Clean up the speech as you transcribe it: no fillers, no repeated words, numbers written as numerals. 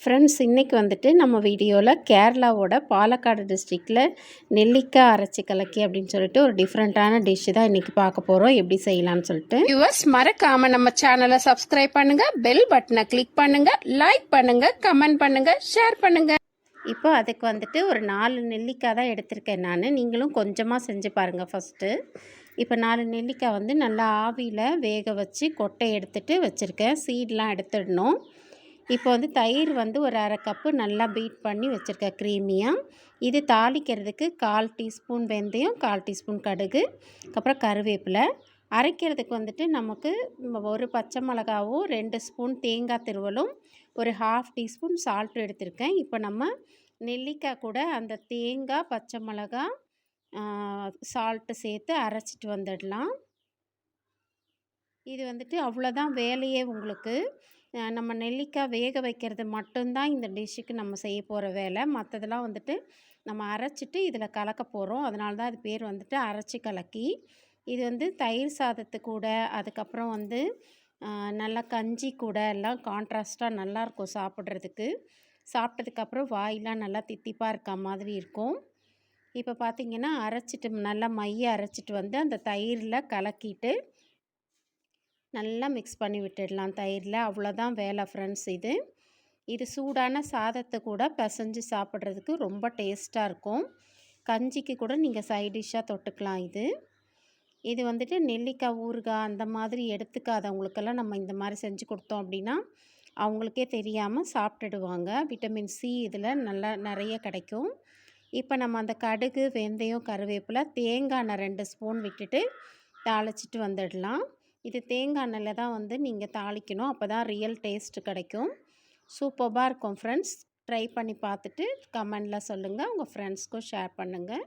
Friends, இன்றைக்கி வந்துட்டு நம்ம வீடியோவில் கேரளாவோட பாலக்காடு டிஸ்ட்ரிக்டில் நெல்லிக்காய் அரைச்சி கலக்கி அப்படின்னு சொல்லிட்டு ஒரு டிஃப்ரெண்ட்டான டிஷ்ஷு தான் இன்றைக்கி பார்க்க போகிறோம். எப்படி செய்யலாம்னு சொல்லிட்டு யூவர்ஸ், மறக்காமல் நம்ம சேனலை சப்ஸ்கிரைப் பண்ணுங்கள், பெல் பட்டனை கிளிக் பண்ணுங்கள், லைக் பண்ணுங்கள், கமெண்ட் பண்ணுங்கள், ஷேர் பண்ணுங்கள். இப்போ அதுக்கு வந்துட்டு ஒரு 4 நெல்லிக்காய் தான் எடுத்திருக்கேன் நான். நீங்களும் கொஞ்சமாக செஞ்சு பாருங்கள் ஃபஸ்ட்டு. இப்போ 4 நெல்லிக்காய் வந்து நல்லா ஆவியில் வேக வச்சு கொட்டை எடுத்துகிட்டு வச்சுருக்கேன். சீடெலாம் எடுத்துடணும். இப்போ வந்து தயிர் வந்து ஒரு 1/2 கப்பு நல்லா பீட் பண்ணி வச்சுருக்கேன் க்ரீமியாக. இது தாளிக்கிறதுக்கு 1/4 டீஸ்பூன் வெந்தயம், 1/4 டீஸ்பூன் கடுகு, அப்புறம் கருவேப்பிலை. அரைக்கிறதுக்கு வந்துட்டு நமக்கு ஒரு பச்சை மிளகாவும் 2 ஸ்பூன் தேங்காய் திருவலும் ஒரு 1/2 டீஸ்பூன் சால்ட்டும் எடுத்திருக்கேன். இப்போ நம்ம நெல்லிக்காய் கூட அந்த தேங்காய், பச்சை மிளகா, சால்ட்டு சேர்த்து அரைச்சிட்டு வந்துடலாம். இது வந்துட்டு அவ்வளோதான் வேலையே உங்களுக்கு. நம்ம நெல்லிக்காய் வேக வைக்கிறது மட்டும்தான் இந்த டிஷ்ஷுக்கு நம்ம செய்ய போகிற வேலை. மற்றதெல்லாம் வந்துட்டு நம்ம அரைச்சிட்டு இதில் கலக்க போகிறோம். அதனால தான் அது பேர் வந்துட்டு அரைச்சி கலக்கி. இது வந்து தயிர் சாதத்து கூட, அதுக்கப்புறம் வந்து நல்லா கஞ்சி கூட எல்லாம் கான்ட்ராஸ்ட்டாக நல்லாயிருக்கும் சாப்பிட்றதுக்கு. சாப்பிட்டதுக்கப்புறம் வாயெலாம் நல்லா தித்திப்பாக இருக்க மாதிரி இருக்கும். இப்போ பார்த்திங்கன்னா அரைச்சிட்டு நல்லா மைய அரைச்சிட்டு வந்து அந்த தயிரில் கலக்கிட்டு நல்லா மிக்ஸ் பண்ணி விட்டுடலாம் தயிரில். அவ்வளோதான் வேலை ஃப்ரெண்ட்ஸ். இது சூடான சாதத்தை கூட பிசைஞ்சு சாப்பிட்றதுக்கு ரொம்ப டேஸ்ட்டாக இருக்கும். கஞ்சிக்கு கூட நீங்கள் சைட் டிஷ்ஷாக தொட்டுக்கலாம். இது வந்துட்டு நெல்லிக்காய் ஊறுகாய் அந்த மாதிரி எடுத்துக்காதவங்களுக்கெல்லாம் நம்ம இந்த மாதிரி செஞ்சு கொடுத்தோம் அப்படின்னா அவங்களுக்கே தெரியாமல் சாப்பிட்டுடுவாங்க. விட்டமின் சி இதில் நல்லா நிறைய கிடைக்கும். இப்போ நம்ம அந்த கடுகு, வெந்தயம், கருவேப்பிலை, தேங்காய் எண்ணெய் 2 ஸ்பூன் விட்டுட்டு தாளிச்சிட்டு வந்துடலாம். இது தேங்காய் எண்ணெயில் தான் வந்து நீங்கள் தாளிக்கணும். அப்போ தான் ரியல் டேஸ்ட்டு கிடைக்கும். சூப்பராக இருக்கும் ஃப்ரெண்ட்ஸ். ட்ரை பண்ணி பார்த்துட்டு கமெண்டில் சொல்லுங்கள். உங்கள் ஃப்ரெண்ட்ஸ்க்கும் ஷேர் பண்ணுங்கள்.